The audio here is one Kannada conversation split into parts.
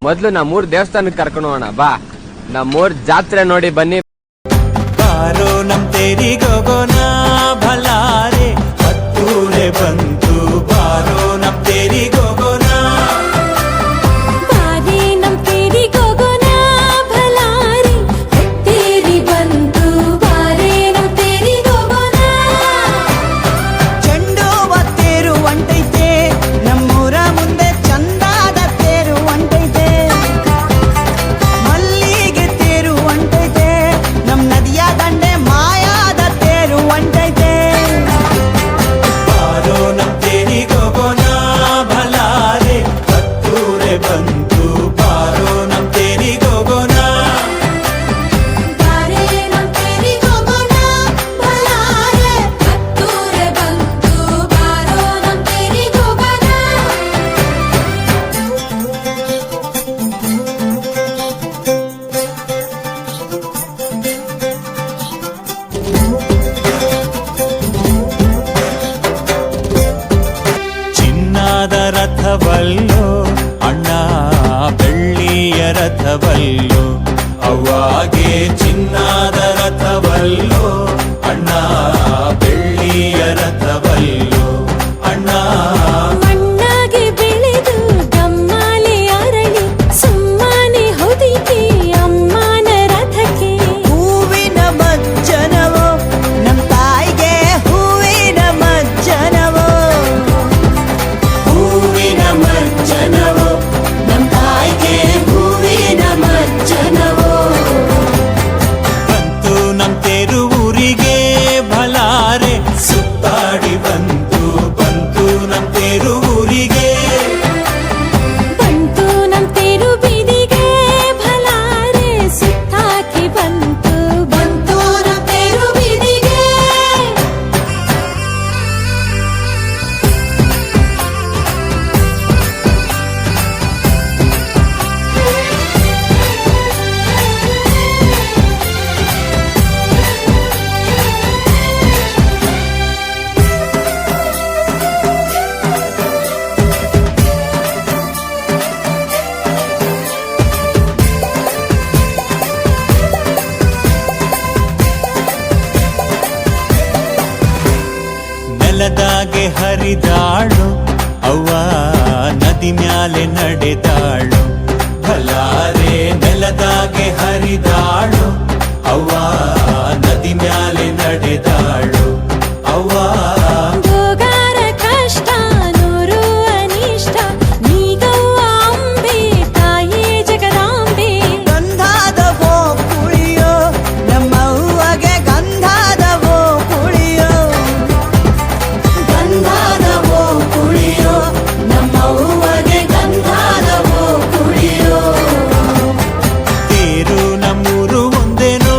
ಮೊದ್ಲು ನಮ್ಮೂರ್ ದೇವಸ್ಥಾನಕ್ಕೆ ಕರ್ಕೊಂಡು ಹೋಗೋಣ ಬಾ. ನಮ್ಮೂರ್ ಜಾತ್ರೆ ನೋಡಿ ಬನ್ನಿ. ಬಾರೋ ನಮ್ ತೇರಿಗೋಗೋಣ ಭಲಾರೆ ಹತ್ತೂರೆ ಬಂತು. ಬಾರೋ ನಮ್ ತೇರಿಗೋಗೋಣ ರಥವಲ್ಲೋ ಅಣ್ಣ ಬೆಳ್ಳಿಯ ರಥವಲ್ಲೋ ಅವ್ವಾಗೆ ಚಿನ್ನದ ರಥವಲ್ಲೋ ಅಣ್ಣ ಬೆಳ್ಳಿಯ ರಥವಲ್ಲೋ ಅಣ್ಣ ಮಣ್ಣಾಗೆ ಬೆಳೆದು ಗಮ್ಮಾಲೆ ಅರಳಿ ಸುಮ್ಮನೆ ಹೊದಿಕೆ ಅಮ್ಮನ ರಥಕ್ಕೆ. ಹೂವಿನ ಮಜ್ಜನವೋ ನಮ್ ತಾಯಿಗೆ ಹೂವಿನ ಮಜ್ಜನವೋ. ಹೂವಿನ ಮಜ್ಜನವೋ ನಮ್ ತಾಯಿಗೆ ಹೂವಿನ ಮಜ್ಜನವೋ. ಬಂತು ನಮ್ ತೇರು ಊರಿಗೆ ಭಲಾರೆ ಸುತ್ತಾಡಿ ಬಂತು. ಬಂತು ನಮ್ ತೇರು ಊರಿಗೆ ಬಂತು ನಮ್ ತೇರು ಬೀದಿಗೆ ಭಲಾರೆ ಸುತ್ತಾಕಿ ಬಂತು. ಬಂತು ನಮ್ ತೇರು ಬೀದಿಗೆ. ನೆಲದಾಗೆ ಹರಿದಾಳು ಅವ್ವ ನದಿ ಮ್ಯಾಲೆ ನಡೆದಾಳು ಭಲಾರೆ. ನೆಲದಾಗೆ ಹರಿದಾಳು ಅವ್ವ ನದಿ ಮ್ಯಾಲೆ ನಡೆದಾಳು ಅವ್ವ. ಭೋಗಾರ ಕಷ್ಟ ನೂರು ಅನಿಷ್ಟ ನೀಗವ್ವ ಅಂಬೆ ತಾಯೇ ಜಗದಾಂಬೆ. ಗಂಧದವೋ ಕುಳಿಯೋ ನಮ್ಮವ್ವಗೆ ಗಂಧದವೋ ಕುಳಿಯೋ. ಗಂಧದವೋ ಕುಳಿಯೋ ನಮ್ಮವ್ವಗೆ ಗಂಧದವೋ ಕುಳಿಯೋ. ತೇರು ನಮ್ಮೂರು ಒಂದೇನೋ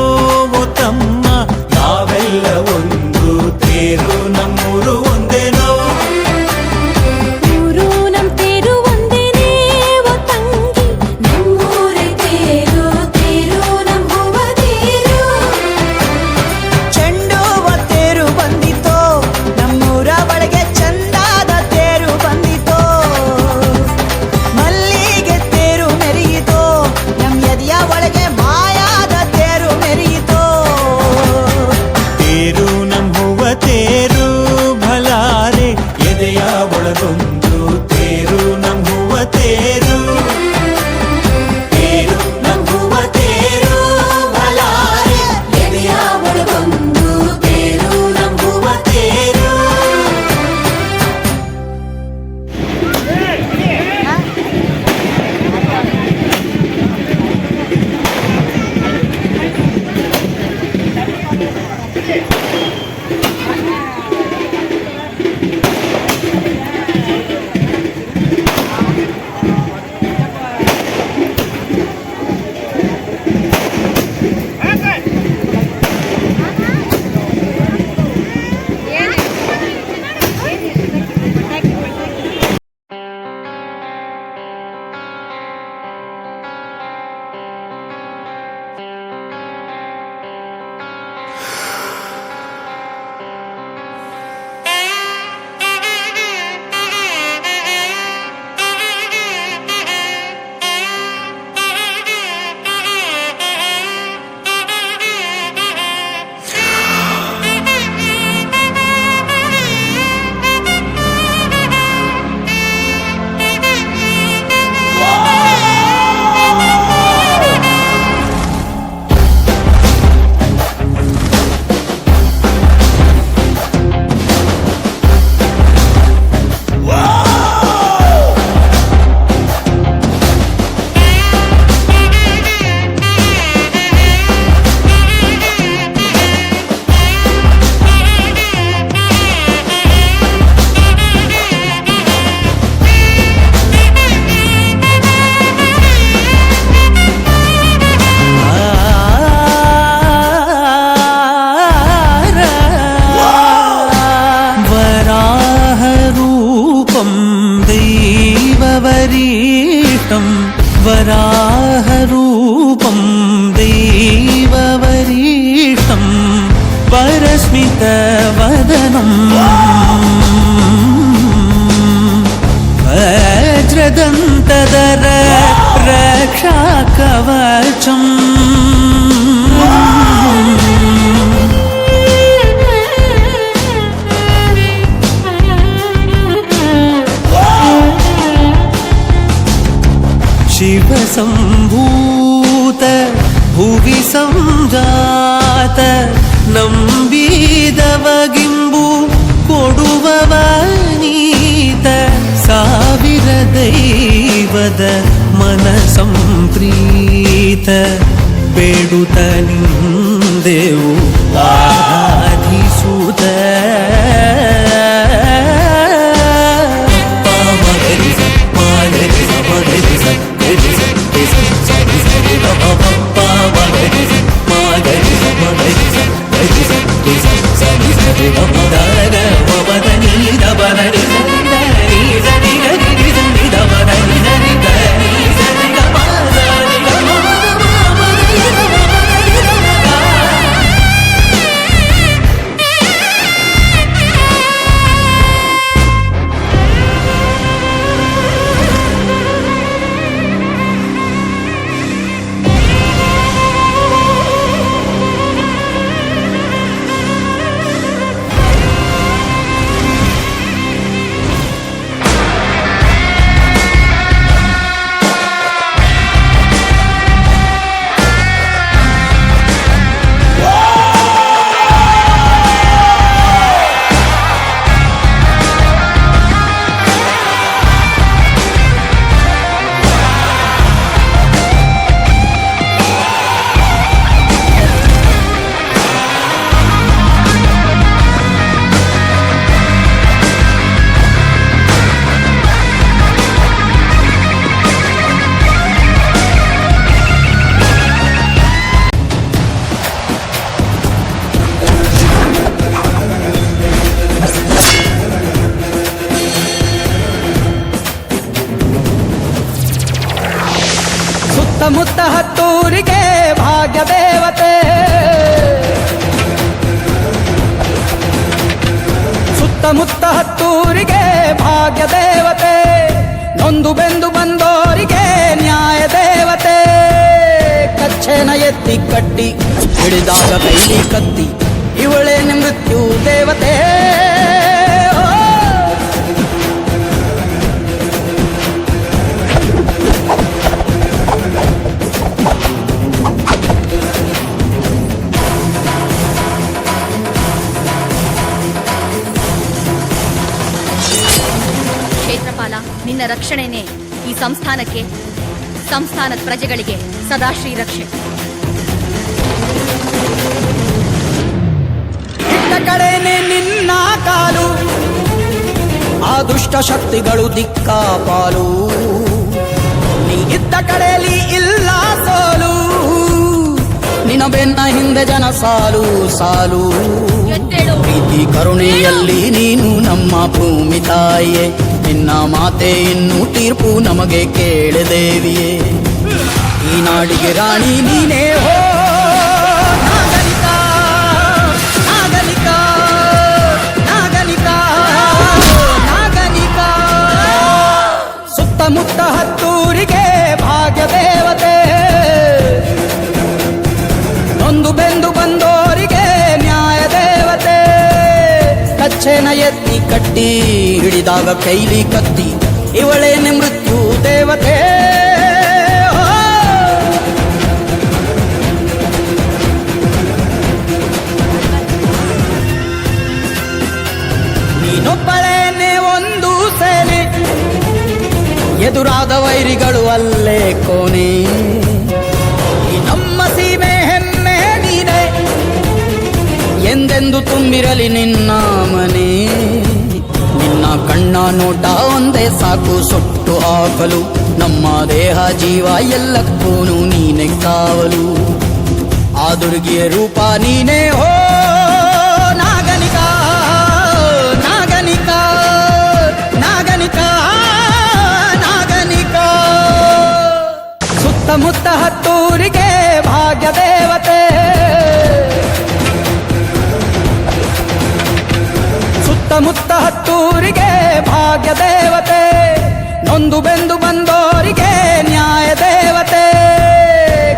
वरिष्ठं वराहरूपं दैववरिष्ठं परस्मितवदनं वज्रदन्तधर रक्षाकवचम् शिवसम्भूत भुवि संजात ನಂಬಿದವಗಿಂಬು ಕೊಡುವವನೀತ ಸಾವಿರ ದೈವದ ಮನ ಸಂಪ್ರೀತ ಬೇಡುತ್ತ ನಿಂದೆವು ಆರಾಧಿಸುತ್ತ ಸುತ್ತಮುತ್ತ ಹತ್ತೂರಿಗೆ ಭಾಗ್ಯ ದೇವತೆ, ಸುತ್ತಮುತ್ತ ಹತ್ತೂರಿಗೆ ಭಾಗ್ಯ ದೇವತೆ, ನೊಂದು ಬೆಂದು ಬಂದೋರಿಗೆ ನ್ಯಾಯ ದೇವತೆ. ಕಚ್ಚೆನ ಎತ್ತಿ ಕಟ್ಟಿ ಹಿಡಿದಾಗ ಕೈಲಿ ಕತ್ತಿ, ಇವಳೇನೆ ಮೃತ್ಯು ದೇವತೆ. ಕ್ಷೇತ್ರಪಾಲ, ನಿನ್ನ ರಕ್ಷಣೆನೇ ಈ ಸಂಸ್ಥಾನಕ್ಕೆ, ಸಂಸ್ಥಾನದ ಪ್ರಜೆಗಳಿಗೆ ಸದಾ ಶ್ರೀರಕ್ಷೆ. ಇದ್ದ ಕಡೆನೆ ನಿನ್ನ ಕಾಲು, ಆ ದುಷ್ಟ ಶಕ್ತಿಗಳು ದಿಕ್ಕಾಪಾಲು. ನೀ ಇದ್ದ ಕಡೆಯಲ್ಲಿ ಇಲ್ಲ ಸೋಲು, ನಿನ್ನ ಬೆನ್ನ ಹಿಂದೆ ಜನ ಸಾಲು ಸಾಲು. ಪ್ರೀತಿ ಕರುಣೆಯಲ್ಲಿ ನೀನು ನಮ್ಮ ಭೂಮಿ ತಾಯಿಯೇ, ನಿನ್ನ ಮಾತೆ ಇನ್ನು ತೀರ್ಪು ನಮಗೆ ಕೇಳದೇವಿಯೇ. ಈ ನಾಡಿಗೆ ರಾಣಿ ನೀನೇ ಹೋ ನಾಗರಿಕ, ನಾಗರಿಕ, ನಾಗರಿಕ, ನಾಗರಿಕ. ಸುತ್ತಮುತ್ತ ಹತ್ತೂರಿಗೆ ಭಾಗ್ಯ ದೇವತೆ, ನೊಂದು ಬೆಂದು ಬಂದೋರಿಗೆ ನ್ಯಾಯ ದೇವತೆ. ಕಚ್ಚೆನ ಎತ್ತಿ ಕಟ್ಟಿ ಹಿಡಿದಾಗ ಕೈಲಿ ಕತ್ತಿ, ಇವಳೇನೆ ಮೃತ್ಯು ದೇವತೆ. ನೀನೊಬ್ಬಳೇನೆ ಒಂದು ಸೇನೆ, ಎದುರಾದ ವೈರಿಗಳು ಅಲ್ಲೇ ಕೋನೆ. ಈ ನಮ್ಮ ಸೀಮೆ ಹೆಮ್ಮೆ ನೀನೆ, ಎಂದೆಂದು ತುಂಬಿರಲಿ ನಿನ್ನ ಮನೆ. ನಿನ್ನ ಕಣ್ಣ ನೋಟ ಒಂದೇ ಸಾಕು ಸುಟ್ಟು ಹಾಕಲು, ನಮ್ಮ ದೇಹ ಜೀವ ಎಲ್ಲಕ್ಕೂ ನೀನೆ ಕಾವಲು. ಆ ದುರ್ಗಿಯ ರೂಪ ನೀನೇ ಹೋ ನಾಗನಿಕ, ನಾಗನಿಕ, ನಾಗನಿಕ, ನಾಗನಿಕ. ಸುತ್ತಮುತ್ತ ಹತ್ತೂರಿಗೆ ಭಾಗ್ಯ ದೇವತೆ, ಸುತ್ತಮುತ್ತ ಹತ್ತೂರಿಗೆ ಭಾಗ್ಯ ದೇವತೆ, ನೊಂದು ಬೆಂದು ಬಂದೋರಿಗೆ ನ್ಯಾಯ ದೇವತೆ.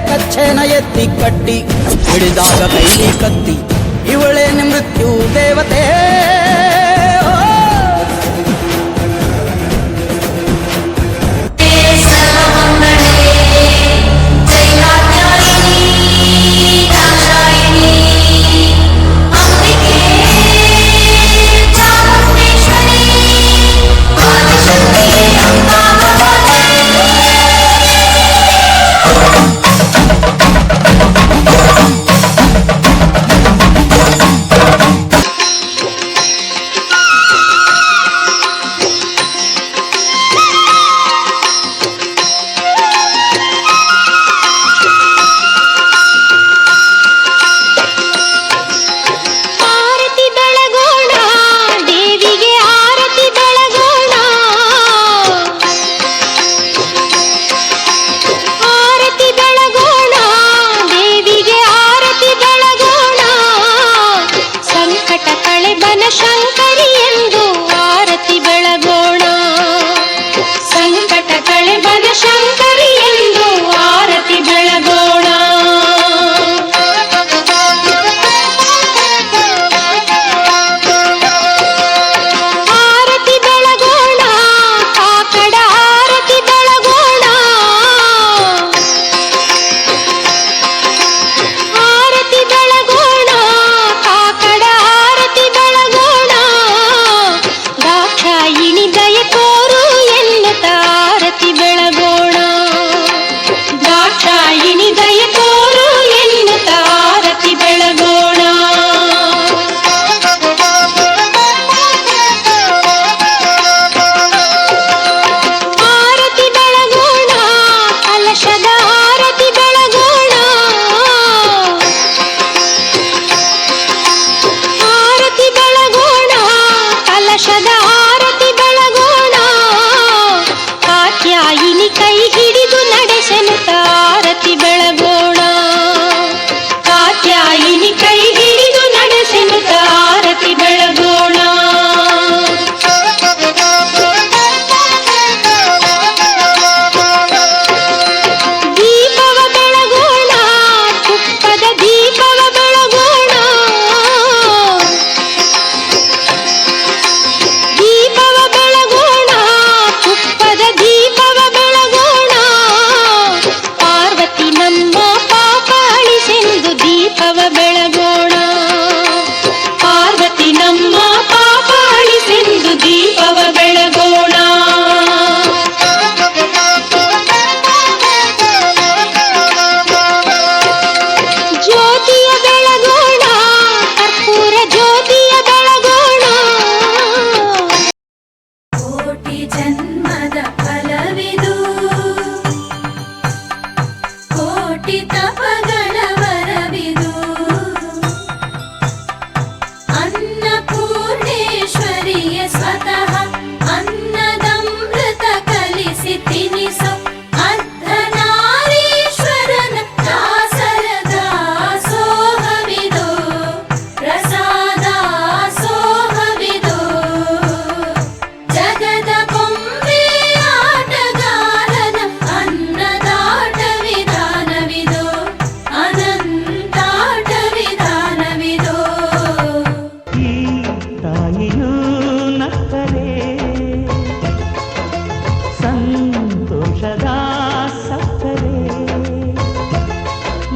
ಕಚ್ಚೆನ ಎತ್ತಿ ಕಟ್ಟಿ ಹಿಡಿದಾಗ ಕೈಲಿ ಕತ್ತಿ, ಇವಳೇ ಮೃತ್ಯು ದೇವತೆ.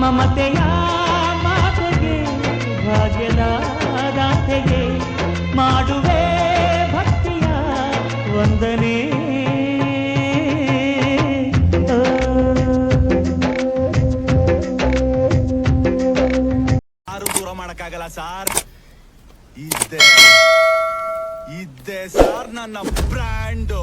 ಮಮತೆಯ ಮಾತೆಗೆ ಭಾಗ್ಯದ ದಾತೆಗೆ ಮಾಡುವೆ ಭಕ್ತಿಯ ವಂದನೆ. ಯಾರು ದೂರ ಮಾಡಕ್ಕಾಗಲ್ಲ ಸಾರ್. ಇದ್ದೆ ಸಾರ್ ನನ್ನ ಬ್ರ್ಯಾಂಡು.